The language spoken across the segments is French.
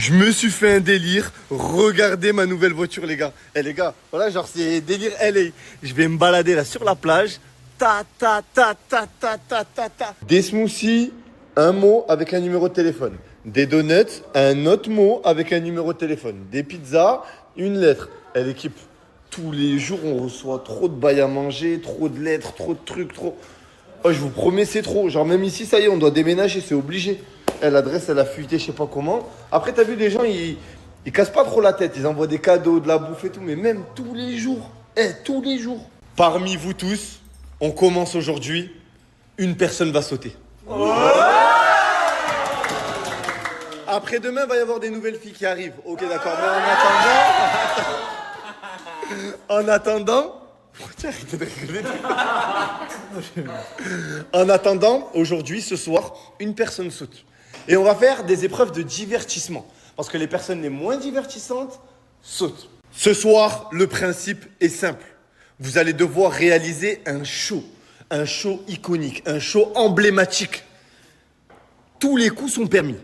Je me suis fait un délire. Regardez ma nouvelle voiture, les gars. Eh les gars, voilà, genre c'est délire LA. Je vais me balader là sur la plage. Ta ta ta ta ta ta ta ta. Des smoothies, un mot avec un numéro de téléphone. Des donuts, un autre mot avec un numéro de téléphone. Des pizzas, une lettre. Eh l'équipe, tous les jours on reçoit trop de bails à manger, trop de lettres, trop de trucs, trop. Oh, je vous promets, c'est trop. Genre même ici, ça y est, on doit déménager, c'est obligé. L'adresse, elle a fuité, je sais pas comment. Après, t'as vu, les gens, ils cassent pas trop la tête. Ils envoient des cadeaux, de la bouffe et tout. Mais même tous les jours. Tous les jours. Parmi vous tous, on commence aujourd'hui. Une personne va sauter. Après-demain, il va y avoir des nouvelles filles qui arrivent. Ok, d'accord. Mais en attendant... Tiens, arrêtez de rigoler. En attendant, aujourd'hui, ce soir, une personne saute. Et on va faire des épreuves de divertissement. Parce que les personnes les moins divertissantes sautent. Ce soir, le principe est simple. Vous allez devoir réaliser un show. Un show iconique. Un show emblématique. Tous les coups sont permis.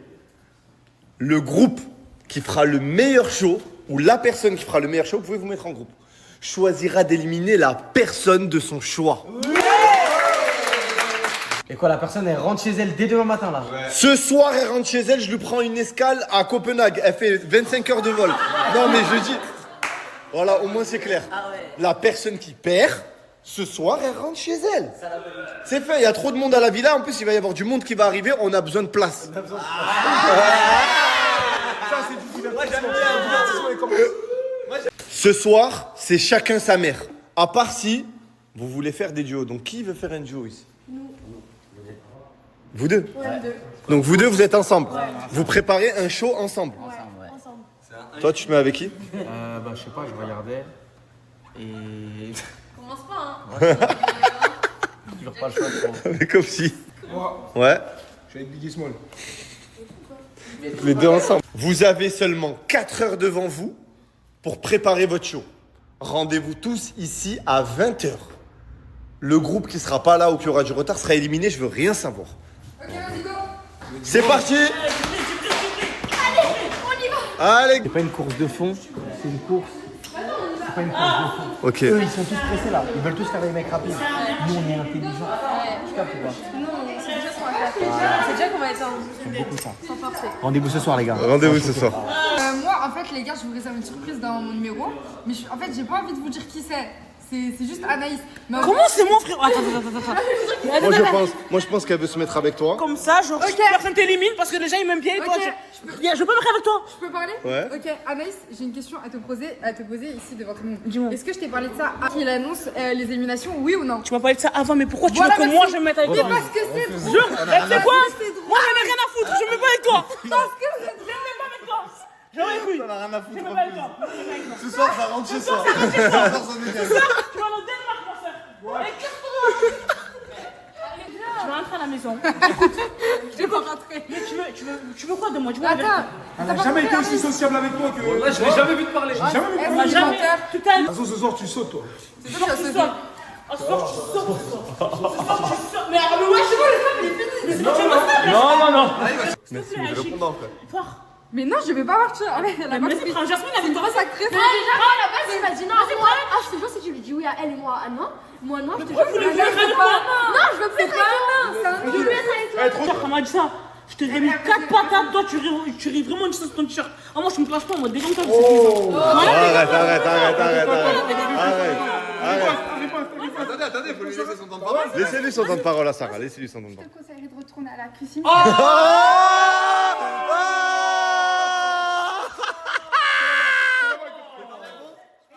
Le groupe qui fera le meilleur show, ou la personne qui fera le meilleur show, vous pouvez vous mettre en groupe, choisira d'éliminer la personne de son choix. Et quoi, la personne, elle rentre chez elle dès demain matin, là? Ouais. Ce soir, elle rentre chez elle, je lui prends une escale à Copenhague. Elle fait 25 heures de vol. Non, mais je dis... Voilà, au moins c'est clair. Ah ouais. La personne qui perd, ce soir, elle rentre chez elle. C'est fait, il y a trop de monde à la villa. En plus, il va y avoir du monde qui va arriver. On a besoin de place. Ça, c'est du divertissement. Ce soir, c'est chacun sa mère. À part si vous voulez faire des duos. Donc, qui veut faire un duo ici? Nous. Vous deux? Ouais, nous deux. Donc, vous deux, vous êtes ensemble. Ouais. Vous préparez un show ensemble. Ouais. Ensemble. Toi, tu te mets avec qui? Bah, je sais pas, je regardais. Et. Commence pas, hein. Toujours pas le choix, trop. Mais comme si. Moi, Ouais. je suis avec Biggie Small. Les deux ensemble. Vous avez seulement 4 heures devant vous pour préparer votre show. Rendez-vous tous ici à 20h. Le groupe qui sera pas là ou qui aura du retard sera éliminé, je veux rien savoir. Ok, vas-y, go. C'est parti. Allez, on y va. Allez. C'est pas une course de fond, c'est une course. C'est pas une course de fond. Ok. Eux, ils sont tous pressés là. Ils veulent tous faire des mecs rapides. Nous, on est intelligents. Tu captes ou pas? Nous, c'est déjà ce qu'on va faire. C'est déjà qu'on va être Beaucoup ça. sans forcer. Rendez-vous ce soir, les gars. Rendez-vous ce soir. Moi, en fait, les gars, je vous réserve une surprise dans mon numéro. Mais en fait, j'ai pas envie de vous dire qui c'est. C'est juste Anaïs. Mais Comment c'est mon frère? Attends. Moi je pense qu'elle veut se mettre avec toi. Comme ça, genre, personne t'élimine parce que déjà ils m'aiment bien et toi, Ok. je peux me faire avec toi. Je peux parler? Ouais. Ok, Anaïs, j'ai une question à te poser ici devant tout le monde. Dis-moi. Est-ce que je t'ai parlé de ça avant qu'il annonce les éliminations, oui ou non? Tu m'as parlé de ça avant, mais pourquoi tu Voilà, veux que merci. moi je me mette avec Mais toi? parce que c'est drôle. C'est quoi? C'est drôle. Moi j'en ai rien à foutre, je me mets pas avec toi. Parce que c'est drôle. Je me mets pas avec toi. J'en ai couilles. T'en as rien à Je me foutre. mets pas avec toi. Je me mets avec toi. Ce soir ça rentre chez soi. Tu vas au Danemark, ma soeur. Et qu'est-ce que tu vas rentrer à la maison. Je vais pas rentrer. Mais tu veux quoi de moi? Tu veux Attends. Elle n'a jamais été aussi sociable avec toi que. Là, je l'ai jamais vu te parler. J'ai jamais vu. Est-ce On va que jamais. menteur? Tu t'aimes. De toute façon, ce soir, tu sautes, toi. C'est toi qui as Tu sauté. sautes. Ce soir, tu sautes. Mais ouais, c'est bon, les femmes, il est fini. Non. Merci, mais répondant frère. Fort. Mais non, je vais pas partir. Allez, la Mais vas-y, prends Jasmine avec une toi. grosse actrice. Mais déjà, à la base, il m'a dit non, c'est moi. Ah, je te jure, si tu lui dis oui à elle et moi à non, moi non, je te jure. Vous voulez Non, faire avec moi? Non, je veux plus être avec toi. Je veux être avec toi. Quand on m'a dit ça, je t'ai mis 4 patates, toi tu ris vraiment une chose sur ton t-shirt. Ah, moi je me plache pas, moi dégaine-toi de cette maison. Arrête. Attendez, faut lui laisser son temps de parole. Laissez-lui son temps de parole à Sarah, laissez-lui son temps de Je parole. te conseillerais de retourner à la cuisine. Et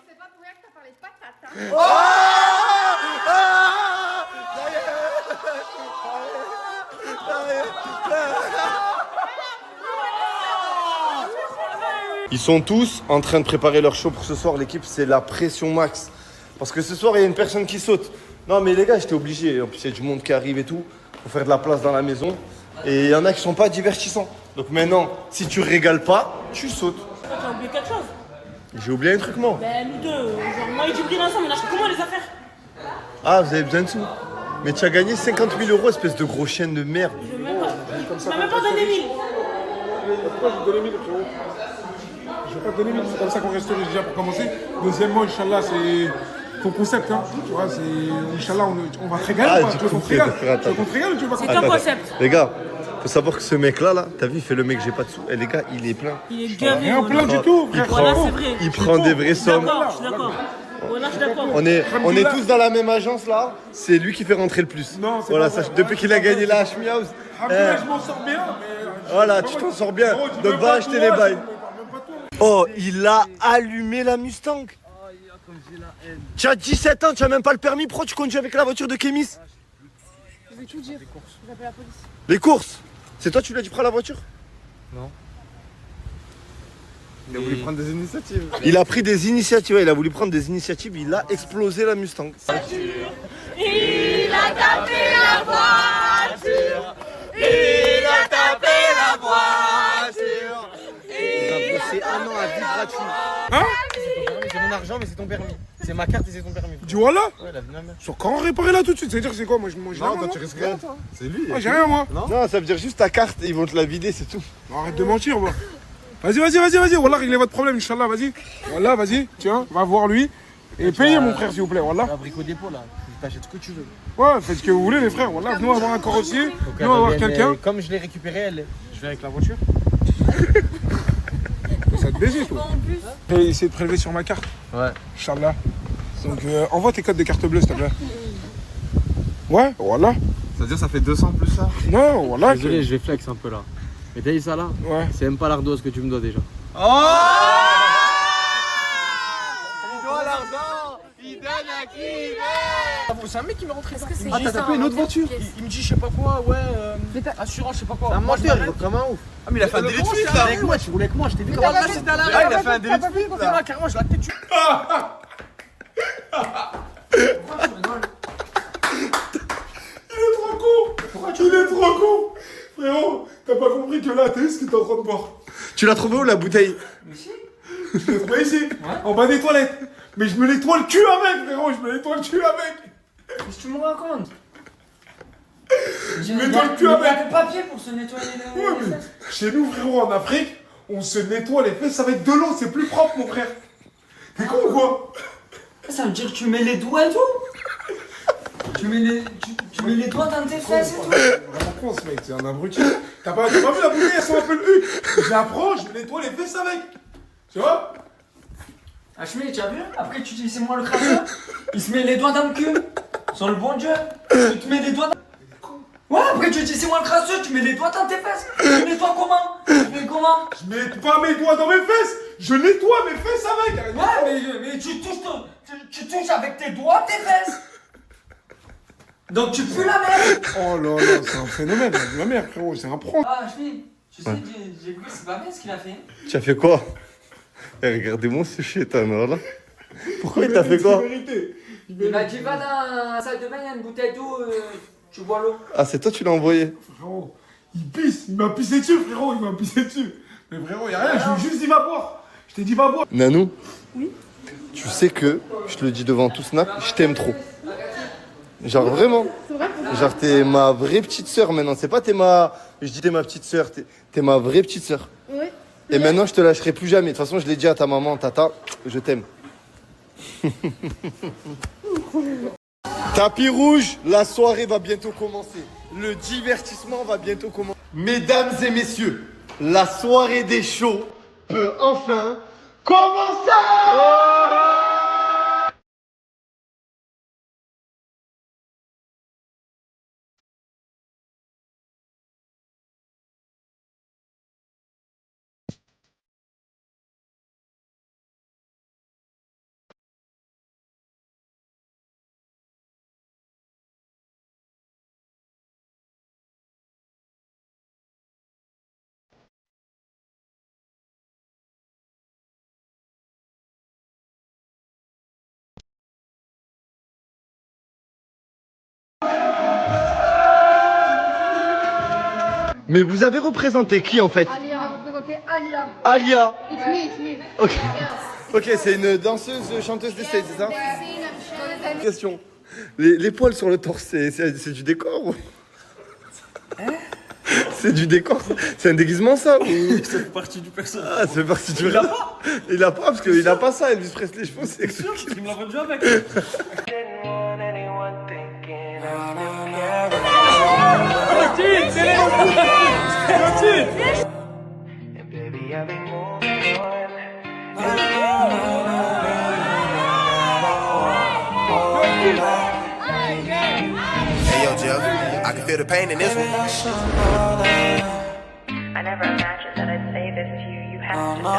c'est pas pour rien que t'as parlé de patates, hein. Ils sont tous en train de préparer leur show pour ce soir. L'équipe, c'est la pression max. Parce que ce soir, il y a une personne qui saute. Non, mais les gars, j'étais obligé. En plus, il y a du monde qui arrive et tout. Faut faire de la place dans la maison. Et il y en a qui sont pas divertissants. Donc maintenant, si tu régales pas, tu sautes. T'as oublié quelque chose? J'ai oublié un truc, moi. Ben nous deux, genre moi et Djibril ensemble, on achète comment les affaires? Ah, vous avez besoin de sous. Mais tu as gagné 50 000 euros, espèce de gros chien de merde. Je vais même pas. Tu m'as même pas donné 1000. Pourquoi je te donne 1000, frérot? Je vais pas te donner 1000, c'est comme ça qu'on resterait déjà pour commencer. Deuxièmement, Inch'Allah, c'est ton concept, hein. Tu vois, c'est. Inch'Allah, on va te régaler. Tu veux qu'on te régale? Tu veux qu'on te régale ou tu veux pas qu'on te C'est ton régale? concept. Les gars, faut savoir que ce mec-là, t'as vu, il fait le mec, j'ai pas de sous. Et les gars, il est plein. Il est gavé. Rien plein voilà. du tout, Il frère. Voilà, prend, c'est vrai. il prend des vraies sommes. D'accord, je suis d'accord. Voilà, je suis d'accord. On est tous dans la même agence là. C'est lui qui fait rentrer le plus. Non, c'est voilà, pas vrai. ça, depuis qu'il a gagné la Hashmi House. Alhamdoulilah, je m'en sors bien, mais. Voilà, tu t'en sors bien. Frérot, tu Donc veux va pas acheter toi, les je bails. parle même pas toi. Oh, il a allumé la Mustang. Tu as 17 ans, tu as même pas le permis. Pourquoi tu conduis avec la voiture de Kémis? Je vais tout dire. J'appelle la police. Les courses. C'est toi, tu lui as dit prends la voiture? Il a voulu prendre des initiatives. Il a pris des initiatives, ouais, il a voulu prendre des initiatives, il a explosé la Mustang. Il a tapé la voiture. Il a tapé la voiture. Il a bossé un an à vie gratuit. Hein? C'est mon argent, mais c'est ton permis. C'est ma carte et c'est ton permis. Du voilà? Ouais, la vie de ma mère. Sur quand on réparait là tout de suite, ça veut dire que c'est quoi? Moi, j'ai rien, moi. risques rien, toi. C'est lui. Ah, j'ai rien, moi. Non, ça veut dire juste ta carte, ils vont te la vider, c'est tout. Arrête de mentir, moi. Vas-y. Wallah, réglez votre problème, Inch'Allah, vas-y. Wallah, vas-y, tiens, va voir lui. Et payez mon frère, s'il vous plaît, Wallah. Abricot dépôt là. Tu t'achètes ce que tu veux. Ouais, faites ce que vous voulez, les frères. Wallah, venons avoir un carrossier, venons avoir quelqu'un. Comme je l'ai récupéré, je vais avec la voiture. Ça te baiser, toi. J'ai essayé de prélever sur ma carte. Ouais. Inch'Allah. Donc, envoie tes codes de carte bleue, s'il te plaît. Ouais, voilà. Ça veut dire ça fait 200 plus ça? Non, voilà. Désolé, je vais flex un peu là. Mais t'as dit ça là? Ouais. C'est même pas l'ardoise que tu me dois déjà. Il doit l'argent. Il donne à qui il veut. C'est un mec qui m'a rentré. Ah, t'as tapé une autre voiture? Il me dit je sais pas quoi, ouais, assurance, je sais pas quoi. C'est un menteur, il roule comme un ouf. Ah, mais il a fait un délit de fuite là. Avec moi, tu roulais avec moi, je t'ai vu Ah, il a fait un délit de fuite là. là. Carrément, je l'ai tête. Il est trop con. Frérot, t'as pas compris que là, t'es ce que t'es en train de boire. Tu l'as trouvé où la bouteille? Je l'ai trouvé ici, en bas des toilettes. Mais je me nettoie le cul avec, frérot, je me nettoie le cul avec. Qu'est-ce que tu me racontes? Je me nettoie le cul avec. Il y a du papier pour se nettoyer les Ouais, mais fesses. chez nous, frérot, en Afrique, on se nettoie les fesses avec de l'eau, c'est plus propre, mon frère. T'es con ou quoi? Ça veut dire que tu mets les doigts et tout? Tu mets les doigts dans tes fesses et tout? Vraiment con ce mec, c'est un abruti. T'as pas vu la bouteille, elle sent un peu le U. Je la prends, je me nettoie les fesses avec. Tu vois? Hachmi, tu as vu? Après, tu dis c'est moi le crasseur. Il se met les doigts dans le cul. Sans le bon Dieu. Tu te mets les doigts dans. Ouais, après, tu dis c'est moi le crasseur, tu mets les doigts dans tes fesses. Tu nettoies comment? Tu mets comment? Je mets pas mes doigts dans mes fesses, je nettoie mes fesses avec. Ouais, mais tu touches avec tes doigts tes fesses. Donc tu pues la merde. Oh là là, c'est un phénomène, ma mère, frérot, c'est un prank. Ah, Hachmi, tu sais, j'ai vu, c'est pas bien ce qu'il a fait. Tu as fait quoi? Eh, regardez-moi ce chétan là. Pourquoi il t'a fait quoi? Il m'a dit va dans la salle de bain, il y a une bouteille d'eau, tu bois l'eau. Ah, c'est toi, tu l'as envoyé? Frérot, il pisse, il m'a pissé dessus, frérot, il m'a pissé dessus. Mais frérot, y'a rien, je lui ai juste dit va boire. Je t'ai dit va boire. Nanou? Oui? Tu sais que, je te le dis devant tout Snap, je t'aime trop. Genre vraiment. Genre t'es ma vraie petite sœur maintenant. C'est pas t'es ma... Je dis t'es ma petite sœur, t'es ma vraie petite sœur. Oui. Et maintenant je te lâcherai plus jamais. De toute façon je l'ai dit à ta maman, tata, je t'aime. Tapis rouge, la soirée va bientôt commencer. Le divertissement va bientôt commencer. Mesdames et messieurs, la soirée des shows peut enfin commencer. Mais vous avez représenté qui en fait? Alia, représenté Alia. Alia. It's me, it's me. Ok. Ok, c'est une danseuse, chanteuse de stage, c'est ça? Question. Les poils sur le torse, c'est du décor ou... C'est du décor. C'est un déguisement ça ou... Ça fait partie du personnage. Ah, ça fait partie du... Il l'a pas. Il a pas parce qu'il a pas ça, Elvis Presley, je pense. C'est sûr, il me l'a vendu avec. Hey yo, Jeff, I can feel the pain in this one. I never imagined that I'd say this to you. You have to know.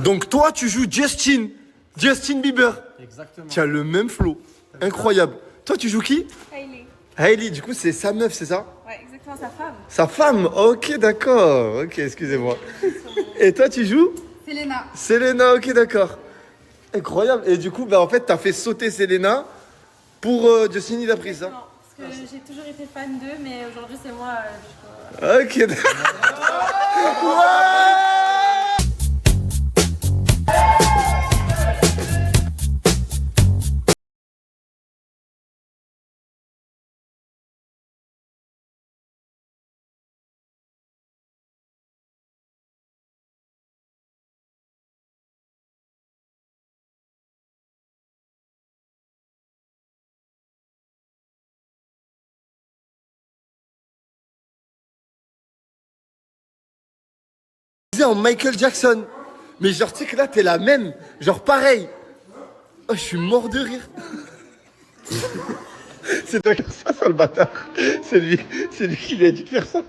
Donc toi, tu joues Justin Bieber. Exactement. Tu as le même flow. Incroyable. Toi, tu joues qui? Hailey. Hailey, du coup, c'est sa meuf, c'est ça? Ouais, exactement, sa femme. Sa femme? Ok, d'accord. Ok, excusez-moi. Et toi, tu joues? Selena. Selena, ok, d'accord. Incroyable. Et du coup, bah, en fait, t'as fait sauter Selena pour Justin, il a pris ça. Non, parce que j'ai toujours été fan d'eux, mais aujourd'hui c'est moi. Ok, d'accord. En Michael Jackson. Mais genre, tu sais que là, t'es la même. Genre, pareil. Oh, je suis mort de rire. C'est toi qui as ça, le bâtard. C'est lui qui lui a dit de faire ça.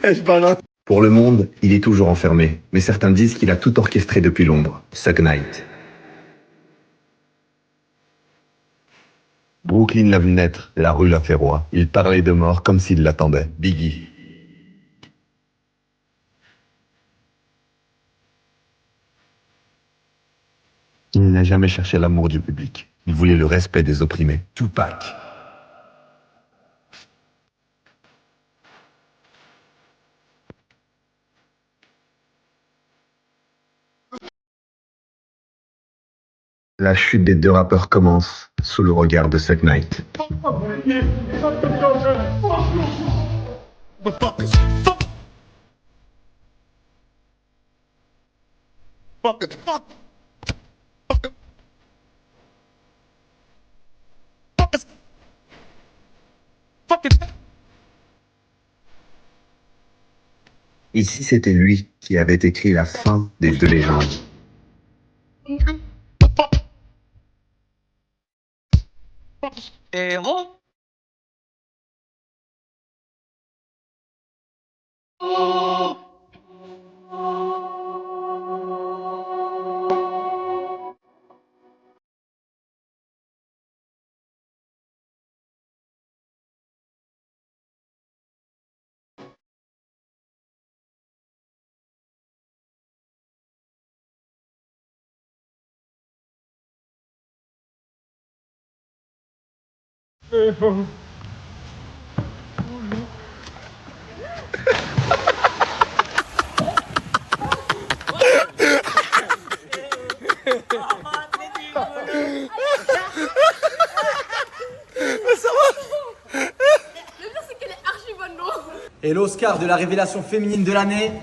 Je balance. Pour le monde, il est toujours enfermé. Mais certains disent qu'il a tout orchestré depuis l'ombre. Suge Knight. Brooklyn l'a vu naître, la rue l'a fait roi. Il parlait de mort comme s'il l'attendait. Biggie. Il n'a jamais cherché l'amour du public. Il voulait le respect des opprimés. Tupac. La chute des deux rappeurs commence sous le regard de Suge Knight. Ici, c'était lui qui avait écrit la fin des deux légendes. Et l'Oscar de la révélation féminine de l'année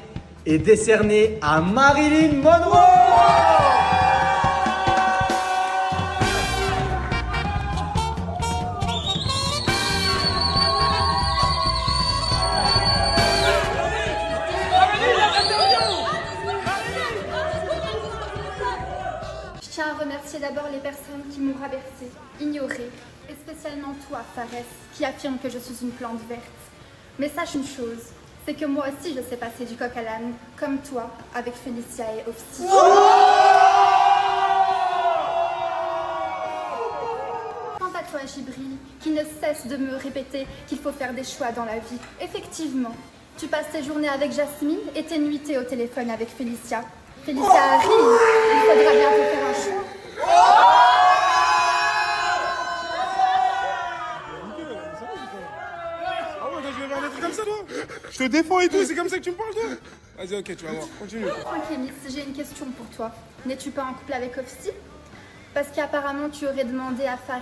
est décerné à Marilyn Monroe. Je tiens à remercier d'abord les personnes qui m'ont rabaissée, ignorée, et spécialement toi, Fares, qui affirme que je suis une plante verte. Mais sache une chose, c'est que moi aussi je sais passer du coq à l'âne, comme toi, avec Félicia et Ofsty. Quant à toi, Jibril, qui ne cesse de me répéter qu'il faut faire des choix dans la vie, effectivement, tu passes tes journées avec Jasmine et tes nuitées au téléphone avec Félicia. Félicia arrive, il faudra bientôt faire un choix. Je te défends et tout, c'est comme ça que tu me parles, toi? Vas-y, ok, tu vas voir, continue. Tranquille, Miss, j'ai une question pour toi. N'es-tu pas en couple avec Ofsty? Parce qu'apparemment, tu aurais demandé à Fares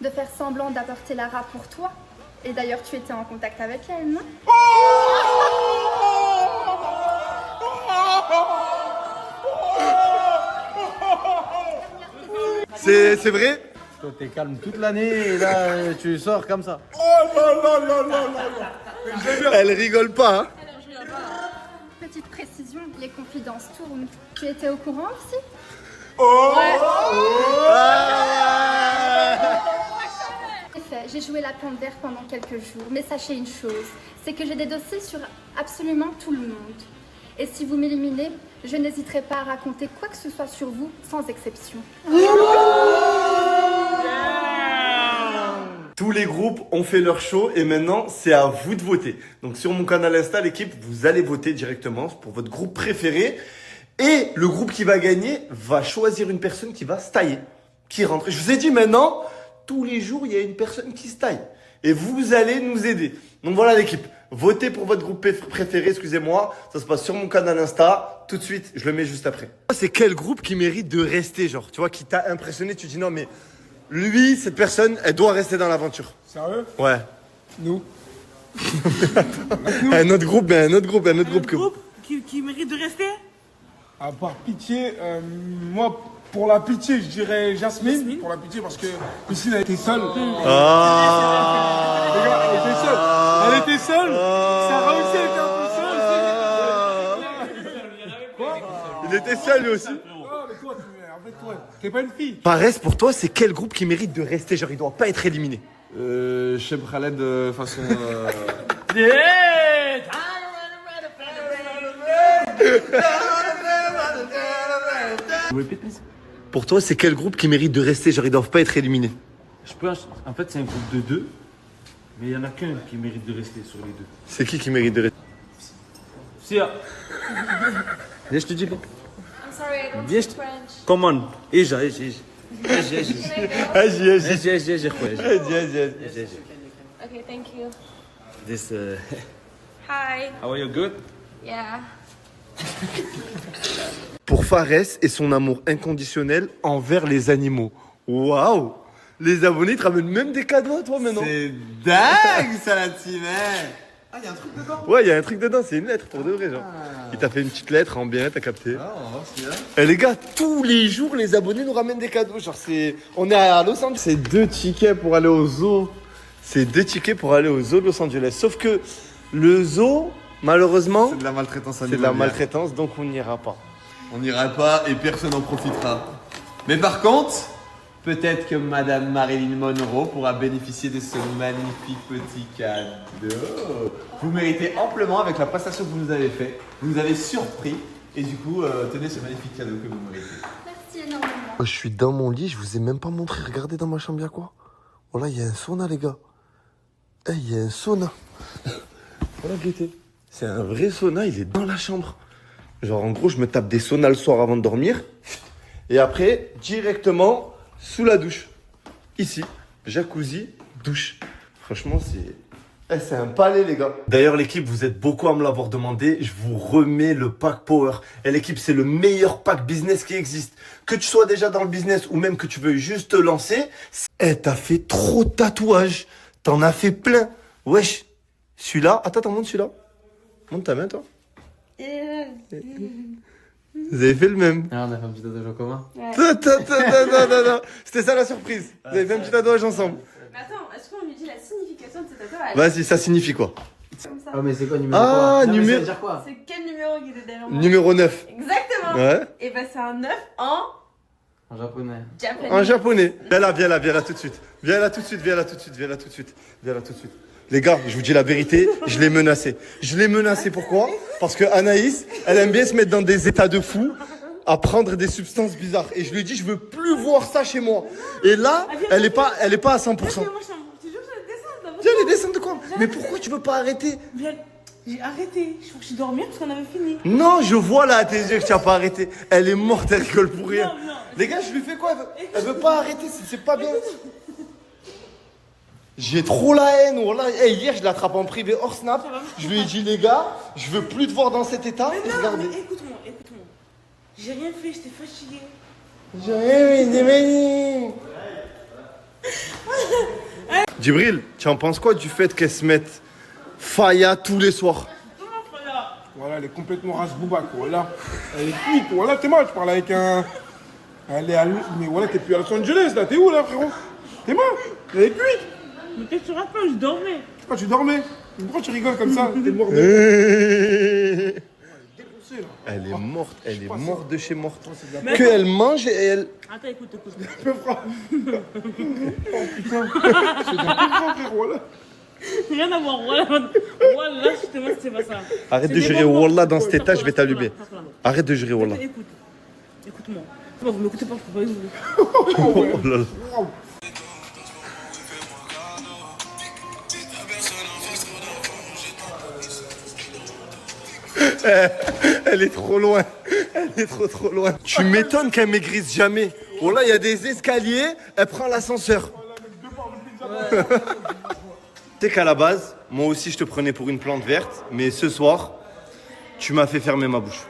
de faire semblant d'apporter Lara pour toi. Et d'ailleurs, tu étais en contact avec elle, non? C'est vrai? Toi, t'es calme toute l'année et là, tu sors comme ça. Oh là là là là là. Elle rigole pas, hein? Petite précision, les confidences tournent. Tu étais au courant aussi? En effet, j'ai joué la plante verte pendant quelques jours, mais sachez une chose, c'est que j'ai des dossiers sur absolument tout le monde. Et si vous m'éliminez, je n'hésiterai pas à raconter quoi que ce soit sur vous, sans exception. Tous les groupes ont fait leur show et maintenant c'est à vous de voter. Donc sur mon canal Insta, l'équipe, vous allez voter directement pour votre groupe préféré. Et le groupe qui va gagner va choisir une personne qui va se tailler, qui rentre. Je vous ai dit maintenant, tous les jours, il y a une personne qui se taille. Et vous allez nous aider. Donc voilà l'équipe, votez pour votre groupe préféré, excusez-moi. Ça se passe sur mon canal Insta, tout de suite, je le mets juste après. C'est quel groupe qui mérite de rester, genre, tu vois, qui t'a impressionné, tu dis non mais lui, cette personne, elle doit rester dans l'aventure. Sérieux? Ouais. Nous. Un autre groupe que vous. Qui mérite de rester? À part pitié, moi, pour la pitié, je dirais Jasmine. Pour la pitié, parce que Piscine, elle était seule. Ah. Les gars, elle était seule. Elle était seule. Sarah aussi, elle était un peu seule. Quoi? Il était seul lui aussi. Oh, mais toi, avec toi, t'es pas une fille. Paresse, pour toi, c'est quel groupe qui mérite de rester? Genre, il doit pas être éliminé. Cheb Khaled, façon. Pour toi, c'est quel groupe qui mérite de rester? Genre, ils doivent pas être éliminés. Je pense, en fait, c'est un groupe de 2, mais il y en a qu'un qui mérite de rester sur les 2. C'est qui mérite de rester? Sia. Viens, je te dis. I'm sorry, I don't Viens, speak French. Come on. Eja. Can Okay, thank you. This, Hi. how are you? Good? Yeah. Pour Fares et son amour inconditionnel envers les animaux. Waouh! Les abonnés te ramènent même des cadeaux à toi maintenant. C'est dingue ça là-dessus, mec. Ah, il y a un truc dedans? Ouais, il y a un truc dedans, c'est une lettre pour de vrai, genre. Il t'a fait une petite lettre en bien, t'as capté. Ah, on va voir ce qu'il y a. Et les gars, tous les jours, les abonnés nous ramènent des cadeaux. Genre, on est à Los Angeles. C'est 2 tickets pour aller au zoo. C'est 2 tickets pour aller au zoo de Los Angeles. Sauf que le zoo, malheureusement, C'est de la maltraitance c'est de la animalière. maltraitance, donc on n'ira pas. On n'ira pas et personne n'en profitera. Mais par contre, peut-être que Madame Marilyn Monroe pourra bénéficier de ce magnifique petit cadeau. Vous méritez amplement avec la prestation que vous nous avez fait. Vous nous avez surpris. Et du coup, tenez ce magnifique cadeau que vous méritez. Merci énormément. Oh, je suis dans mon lit, je vous ai même pas montré. Regardez dans ma chambre, il y a quoi? Oh là, il y a un sauna, les gars. Eh, il y a un sauna. Voilà, Gaëté. C'est un vrai sauna, il est dans la chambre. Genre, en gros, je me tape des saunas le soir avant de dormir. Et après, directement sous la douche. Ici, jacuzzi, douche. Franchement, c'est un palais, les gars. D'ailleurs, l'équipe, vous êtes beaucoup à me l'avoir demandé. Je vous remets le pack Power. Et l'équipe, c'est le meilleur pack business qui existe. Que tu sois déjà dans le business ou même que tu veux juste te lancer. T'as fait trop de tatouages. T'en as fait plein. Wesh. Celui-là. Attends, monte celui-là. Monte ta main, toi. Vous avez fait le même. Ah, on a fait un petit tatouage en commun. Non. C'était ça la surprise. Vous avez fait un petit tatouage ensemble. Mais attends, est-ce qu'on lui dit la signification de ce tatouage? Vas-y, ça signifie quoi? Comme ça. Oh, mais c'est quoi numéro Ah, quoi? Non, mais ça numéro- veut dire quoi? C'est quel numéro qui était derrière moi? Numéro 9. Exactement. Ouais. Et bah c'est un 9 en En japonais. japonais. En japonais. Viens là tout de suite. Viens là tout de suite. Les gars, je vous dis la vérité, je l'ai menacé. Pourquoi? Parce que Anaïs, elle aime bien se mettre dans des états de fou, à prendre des substances bizarres. Et je lui ai dit, je veux plus voir ça chez moi. Et là, elle est pas à 100%. Viens, les descendre de quoi? Mais pourquoi tu veux pas arrêter? Viens, j'ai arrêté. Je suis dormir parce qu'on avait fini. Non, je vois là à tes yeux que tu n'as pas arrêté. Elle est morte, elle rigole pour rien. Non. Les gars, je lui fais quoi? Elle veut pas arrêter, c'est pas bien. J'ai trop la haine. Voilà. Hey, hier, je l'attrape en privé hors snap. Je lui ai dit, les gars, je veux plus te voir dans cet état. Mais Et non, regardez. mais écoute-moi. J'ai rien fait, j'étais fatiguée. J'ai rien fait, Djibril, tu en penses quoi du fait qu'elle se mette Faya tous les soirs? Voilà, elle est complètement race-bouba, quoi. Voilà, elle est cuite. Voilà, t'es mal, tu parles avec un. Elle est à... Mais voilà, t'es plus à Los Angeles, là. T'es où, là, frérot? T'es mal, elle est cuite. Mais qu'est-ce que tu racontes? Je dormais. Pourquoi tu dormais? Pourquoi tu rigoles comme ça? T'es mort de... Elle est morte, elle est morte de chez morte. Que elle mange et elle... Attends, écoute. Peu froid. Oh putain, c'est d'un peu froid, frérot, là. Rien à voir, voilà, je te vois, c'est pas ça. Arrête de jurer Wallah dans cet état, je vais t'allumer. Arrête de jurer Wallah. Écoute-moi. C'est pas, vous m'écoutez pas, je peux pas vous. Oh là là. Elle est trop loin. Elle est trop loin. Tu m'étonnes qu'elle maigrisse jamais. Oh là, il y a des escaliers, elle prend l'ascenseur. Tu sais qu'à la base, moi aussi je te prenais pour une plante verte, mais ce soir, tu m'as fait fermer ma bouche.